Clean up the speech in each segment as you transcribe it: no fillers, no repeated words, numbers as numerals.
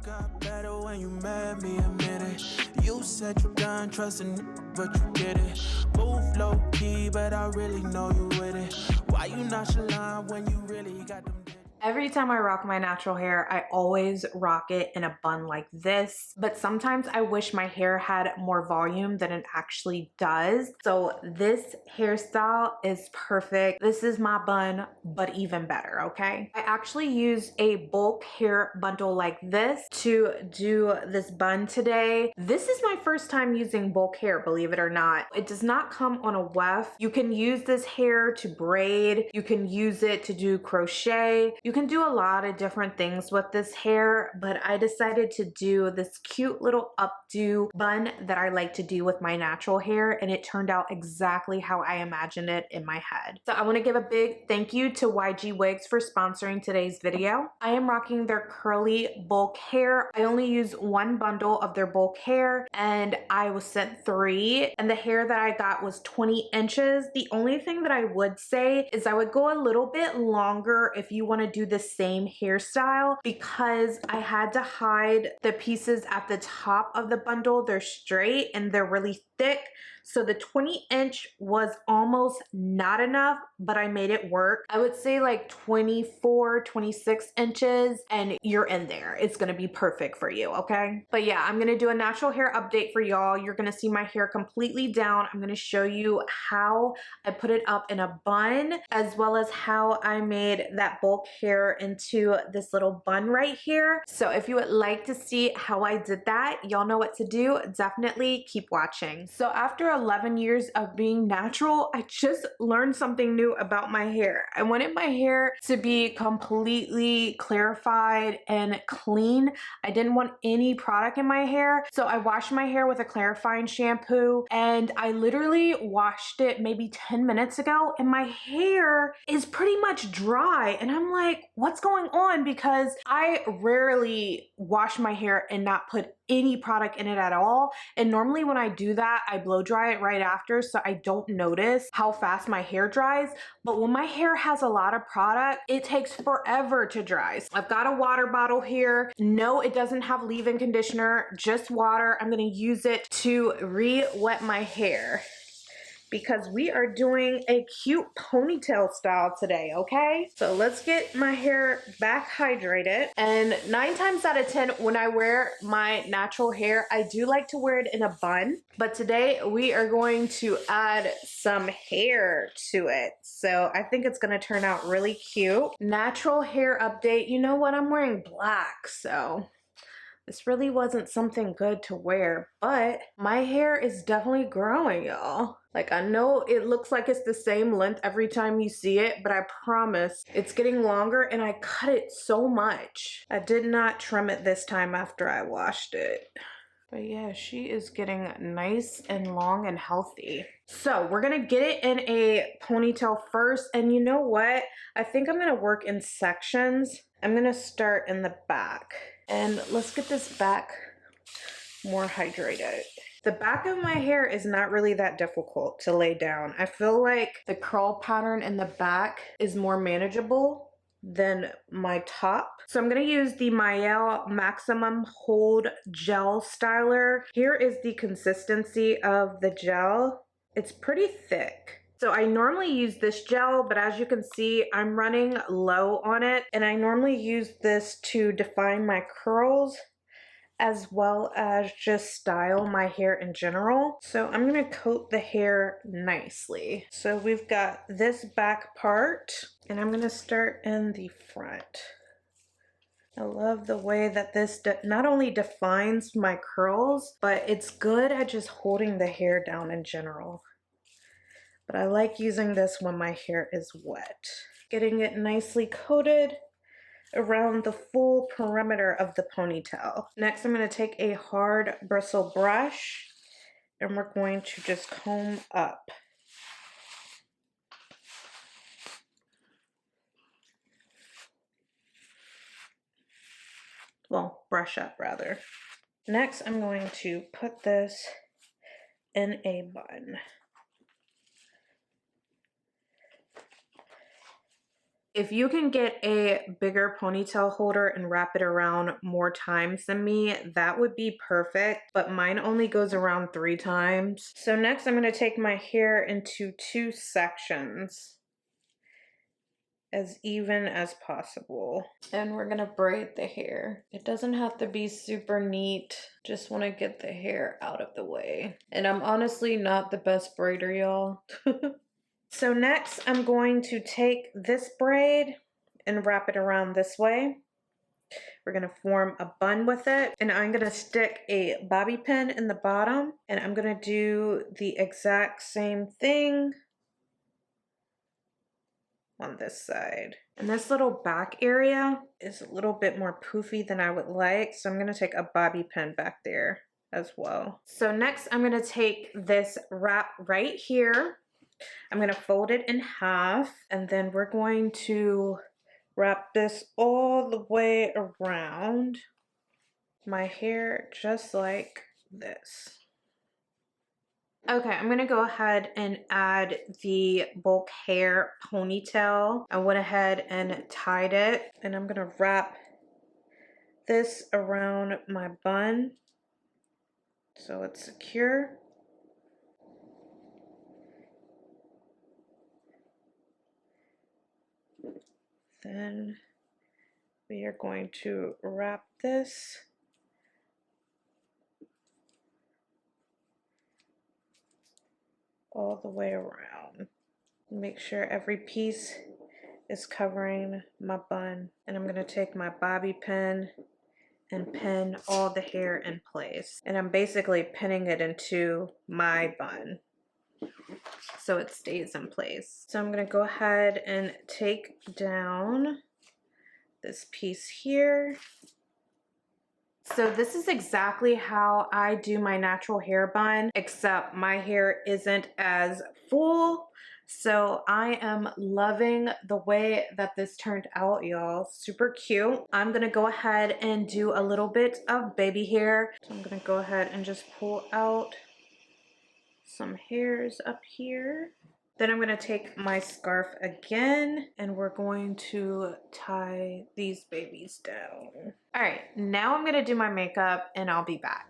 got better when you met me, admit it. You said you done trusting, but you did it. Move low key, but I really know you with it. Why you nonchalant when you really got them? Every time I rock my natural hair, I always rock it in a bun like this, but sometimes I wish my hair had more volume than it actually does. So this hairstyle is perfect. This is my bun, but even better, okay? I actually used a bulk hair bundle like this to do this bun today. This is my first time using bulk hair, believe it or not. It does not come on a weft. You can use this hair to braid. You can use it to do crochet. You can do a lot of different things with this hair, but I decided to do this cute little updo bun that I like to do with my natural hair, and it turned out exactly how I imagined it in my head. So I want to give a big thank you to YGWIGS for sponsoring today's video. I am rocking their curly bulk hair. I only use one bundle of their bulk hair, and I was sent 3, and the hair that I got was 20 inches. The only thing that I would say is I would go a little bit longer if you want to do the same hairstyle, because I had to hide the pieces at the top of the bundle. They're straight and they're really thick, so the 20-inch was almost not enough, but I made it work. I would say like 24, 26 inches and you're in there. It's gonna be perfect for you, okay? But yeah, I'm gonna do a natural hair update for y'all. You're gonna see my hair completely down. I'm gonna show you how I put it up in a bun, as well as how I made that bulk hair into this little bun right here. So if you would like to see how I did that, y'all know what to do. Definitely keep watching. So after 11 years of being natural, I just learned something new about my hair. I wanted my hair to be completely clarified and clean. I didn't want any product in my hair. So I washed my hair with a clarifying shampoo, and I literally washed it maybe 10 minutes ago, and my hair is pretty much dry. And I'm like, what's going on? Because I rarely wash my hair and not put any product in it at all. And normally when I do that, I blow dry it right after, so I don't notice how fast my hair dries. But when my hair has a lot of product, it takes forever to dry. So I've got a water bottle here. No, it doesn't have leave-in conditioner, just water. I'm gonna use it to re-wet my hair, because we are doing a cute ponytail style today, okay? So let's get my hair back hydrated. And 9 times out of 10, when I wear my natural hair, I do like to wear it in a bun. But today we are going to add some hair to it. So I think it's gonna turn out really cute. Natural hair update. You know what? I'm wearing black, so this really wasn't something good to wear, but my hair is definitely growing, y'all. Like, I know it looks like it's the same length every time you see it, but I promise it's getting longer, and I cut it so much. I did not trim it this time after I washed it. But yeah, she is getting nice and long and healthy. So we're gonna get it in a ponytail first. And you know what? I think I'm gonna work in sections. I'm gonna start in the back. And let's get this back more hydrated. The back of my hair is not really that difficult to lay down. I feel like the curl pattern in the back is more manageable than my top. So I'm gonna use the Mielle Maximum Hold Gel Styler. Here is the consistency of the gel. It's pretty thick. So I normally use this gel, but as you can see, I'm running low on it. And I normally use this to define my curls, as well as just style my hair in general. So I'm gonna coat the hair nicely. So we've got this back part, and I'm gonna start in the front. I love the way that this not only defines my curls, but it's good at just holding the hair down in general. But I like using this when my hair is wet. Getting it nicely coated around the full perimeter of the ponytail. Next, I'm going to take a hard bristle brush, and we're going to just comb up. Well, brush up rather. Next, I'm going to put this in a bun. If you can get a bigger ponytail holder and wrap it around more times than me, that would be perfect, but mine only goes around 3 times. So next I'm going to take my hair into 2 sections, as even as possible. And we're gonna braid the hair. It doesn't have to be super neat. Just wanna get the hair out of the way. And I'm honestly not the best braider, y'all. So next I'm going to take this braid and wrap it around this way. We're gonna form a bun with it. And I'm gonna stick a bobby pin in the bottom. And I'm gonna do the exact same thing on this side. And this little back area is a little bit more poofy than I would like, so I'm going to take a bobby pin back there as well. So next I'm going to take this wrap right here. I'm going to fold it in half, and then we're going to wrap this all the way around my hair just like this. Okay, I'm gonna go ahead and add the bulk hair ponytail. I went ahead and tied it, and I'm gonna wrap this around my bun so it's secure. Then we are going to wrap this all the way around. Make sure every piece is covering my bun. And I'm gonna take my bobby pin and pin all the hair in place. And I'm basically pinning it into my bun so it stays in place. So I'm gonna go ahead and take down this piece here. So this is exactly how I do my natural hair bun, except my hair isn't as full. So I am loving the way that this turned out, y'all. Super cute. I'm gonna go ahead and do a little bit of baby hair. So I'm gonna go ahead and just pull out some hairs up here. Then I'm gonna take my scarf again, and we're going to tie these babies down. All right, now I'm gonna do my makeup and I'll be back.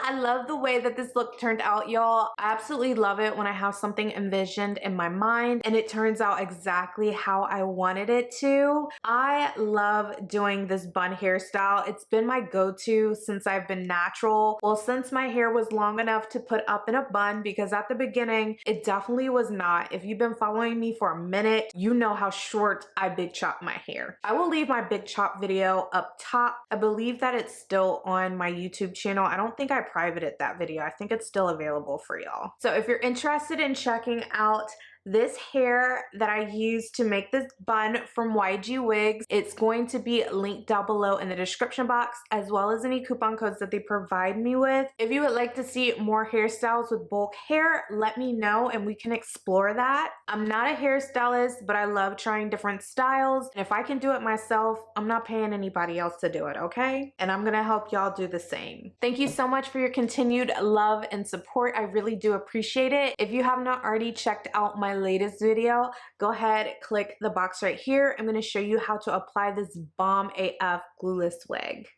I love the way that this look turned out, y'all. I absolutely love it when I have something envisioned in my mind and it turns out exactly how I wanted it to. I love doing this bun hairstyle. It's been my go-to since I've been natural. Well, since my hair was long enough to put up in a bun, because at the beginning, it definitely was not. If you've been following me for a minute, you know how short I big chop my hair. I will leave my big chop video up top. I believe that it's still on my YouTube channel. I don't think I privated that video. I think it's still available for y'all. So if you're interested in checking out this hair that I used to make this bun from YGWIGS, it's going to be linked down below in the description box, as well as any coupon codes that they provide me with. If you would like to see more hairstyles with bulk hair, let me know and we can explore that. I'm not a hairstylist, but I love trying different styles. And if I can do it myself, I'm not paying anybody else to do it, okay? And I'm gonna help y'all do the same. Thank you so much for your continued love and support. I really do appreciate it. If you have not already checked out my latest video, go ahead, click the box right here. I'm going to show you how to apply this bomb AF glueless wig.